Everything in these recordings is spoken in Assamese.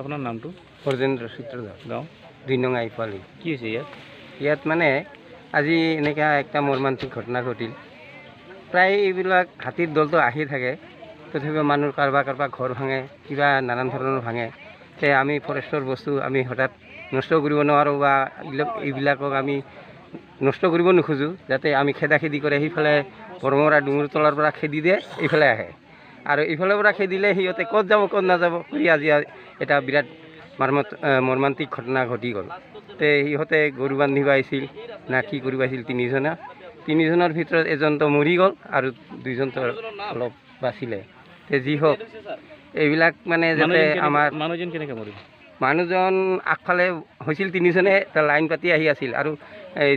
আপোনাৰ নামটো? হৰজেন্দ্ৰ সূত্ৰধৰ, গাঁও 2 নং আইপালি। কি হৈছে ইয়াত? ইয়াত মানে আজি এনেকুৱা একটা মৰ্মান্তিক ঘটনা ঘটিল। প্ৰায় এইবিলাক হাতীৰ দলটো আহি থাকে, তথাপিও মানুহ কাৰোবাৰ ঘৰ ভাঙে, কিবা নানান ধৰণৰ ভাঙে। তে আমি ফৰেষ্টৰ বস্তু আমি হঠাৎ নষ্ট কৰিব নোৱাৰোঁ বা এইবিলাকক আমি নষ্ট কৰিব নোখোজোঁ, যাতে আমি খেদি কৰে। সেইফালে বৰমৰা ডুঙুৰ তলাৰ পৰা খেদি দিয়ে, এইফালে আহে আৰু এইফালৰ পৰা খেদিলে সিহঁতে ক'ত যাব ক'ত নাযাব কৰি আজি এটা বিৰাট মৰ্মান্তিক ঘটনা ঘটি গ'ল। তে সিহঁতে গৰু বান্ধিব আহিছিল না কি কৰিব আহিছিল, তিনিজনৰ ভিতৰত এজনটো মৰি গ'ল আৰু 2জনটো অলপ বাচিলে। তে যি হওক, এইবিলাক মানে যাতে আমাৰ মানুহজন কেনেকৈ মৰিল? মানুহজন আগফালে হৈছিল, 3জনে এটা লাইন পাতি আহি আছিল আৰু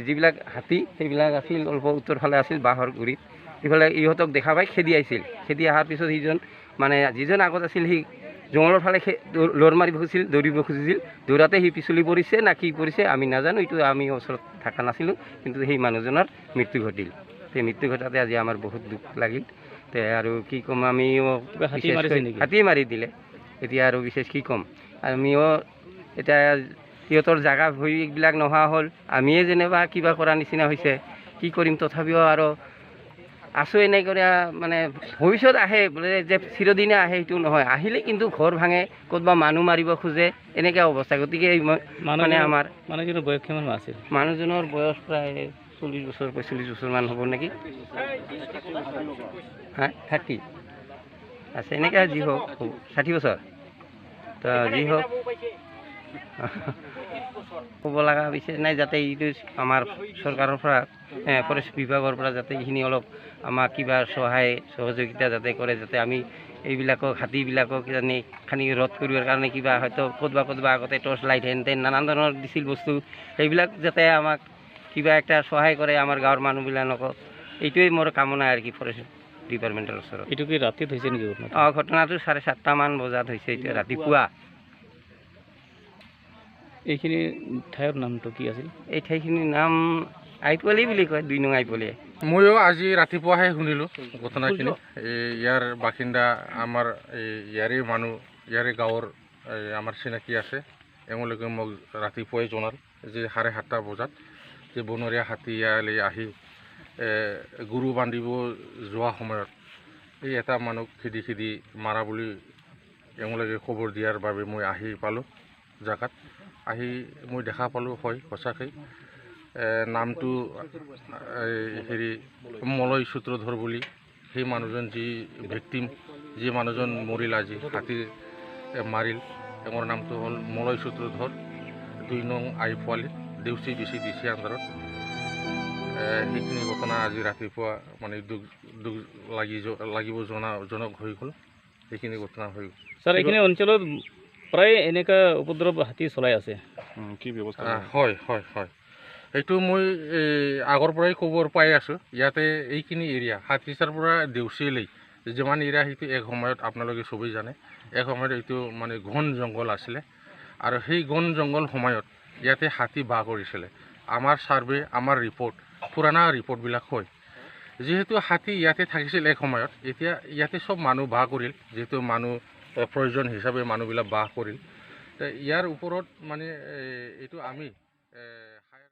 যিবিলাক হাতী সেইবিলাক আছিল অলপ উত্তৰ ফালে আছিল বাঁহৰ গুৰিত। ইফালে ইহঁতক দেখা পাই খেদি আহিছিল। খেদি অহাৰ পিছত সিজন মানে যিজন আগত আছিল সি জংঘলৰ ফালে লৰ মাৰিব খুজিছিল, দৌৰিব খুজিছিল। দৌৰাতে সি পিছলি পৰিছে না কি পৰিছে আমি নাজানো, এইটো আমি ওচৰত থকা নাছিলোঁ। কিন্তু সেই মানুহজনৰ মৃত্যু ঘটিল। সেই মৃত্যু ঘটাতে আজি আমাৰ বহুত দুখ লাগিল। তে আৰু কি ক'ম, আমিও হাতীয়ে মাৰি দিলে, এতিয়া আৰু বিশেষ কি ক'ম। আমিও এতিয়া সিহঁতৰ জাগা ভৰিবিলাক নোহোৱা হ'ল, আমিয়ে যেনিবা কিবা কৰা নিচিনা হৈছে। কি কৰিম, তথাপিও আৰু আছোঁ এনেকৈ। মানে ভৱিষ্যত আহে বোলে যে চিৰদিনে আহে সেইটো নহয়, আহিলে কিন্তু ঘৰ ভাঙে, ক'তবা মানুহ মাৰিব খোজে, এনেকুৱা অৱস্থা। গতিকে মানে আমাৰ মানুহজনৰ বয়স কিমান আছিল? মানুহজনৰ বয়স প্ৰায় 40 বছৰ 45 বছৰমান হ'ব নেকি। 30 আছে এনেকৈ, যি হওক 60 বছৰ। তো যি হওক, ক'ব লগা বিশেষ নাই, যাতে এইটো আমাৰ চৰকাৰৰ পৰা ফৰেষ্ট বিভাগৰ পৰা যাতে এইখিনি অলপ আমাক কিবা সহায় সহযোগিতা যাতে কৰে, যাতে আমি এইবিলাকক হাতীবিলাকক খানি ৰোধ কৰিবৰ কাৰণে কিবা হয়তো ক'তবা আগতে টৰ্চ লাইট হেন নানান ধৰণৰ দিছিল বস্তু, সেইবিলাক যাতে আমাক কিবা একটা সহায় কৰে আমাৰ গাঁৱৰ মানুহবিলাকক, এইটোৱেই মোৰ কামনা আৰু কি ফৰেষ্ট ডিপাৰ্টমেণ্টৰ ওচৰত। এইটো কি ৰাতিত হৈছে নেকি? ঘটনাটো 7:30মান বজাত হৈছে, এতিয়া ৰাতিপুৱা। এইখিনি ঠাইৰ নামটো কি আছিল? এই ঠাইখিনিৰ নাম আইপলি বুলি কয়, 2 নং আইপলি। ময়ো আজি ৰাতিপুৱাহে শুনিলোঁ ঘটনাখিনি। ইয়াৰ বাসিন্দা আমাৰ ইয়াৰে মানুহ, ইয়াৰে গাঁৱৰ আমাৰ চিনাকি আছে, এওঁলোকে মোক ৰাতিপুৱাই জনাল যে 7:30 বজাত যে বনৰীয়া হাতী ইয়ালৈ আহি গৰু বান্ধিব যোৱা সময়ত এই এটা মানুহ খেদি মাৰা বুলি এওঁলোকে খবৰ দিয়াৰ বাবে মই আহি পালোঁ জেগাত। আহি মই দেখা পালোঁ, হয় সঁচাকৈ নামটো মলয় সূত্ৰধৰ বুলি। সেই মানুহজন যি ভিক্টিম, যি মানুহজন মৰিল আজি হাতী মাৰিল, তেওঁৰ নামটো হ'ল মলয় সূত্ৰধৰ, 2 নং আইপোৱালি, দেউচি বিচি ডিচি আণ্ডাৰত। সেইখিনি ঘটনা আজি ৰাতিপুৱা মানে দুখ লাগিব জনক হৈ গ'ল, সেইখিনি ঘটনা হৈ গ'ল। ছাৰ, এইখিনি অঞ্চলত প্ৰায় এনেকুৱা উপদ্ৰৱ হাতী চলাই আছে, কি ব্যৱস্থা? হয়, সেইটো মই আগৰ পৰাই খবৰ পাই আছোঁ। ইয়াতে এইখিনি এৰিয়া হাতীচাৰ পৰা দেউচিলৈ যিমান এৰিয়া, সেইটো এক সময়ত আপোনালোকে চবেই জানে, এক সময়ত এইটো মানে ঘন জংঘল আছিলে আৰু সেই ঘন জংঘল সময়ত ইয়াতে হাতী বাস কৰিছিলে। আমাৰ ছাৰ্ভে, আমাৰ ৰিপৰ্ট, পুৰণা ৰিপৰ্টবিলাক হয়, যিহেতু হাতী ইয়াতে থাকিছিল এক সময়ত, এতিয়া ইয়াতে চব মানুহ বাস কৰিল, যিহেতু মানুহ প্ৰয়োজন হিচাপে মানুহবিলাক বাস কৰিল। ইয়াৰ ওপৰত মানে এইটো আমি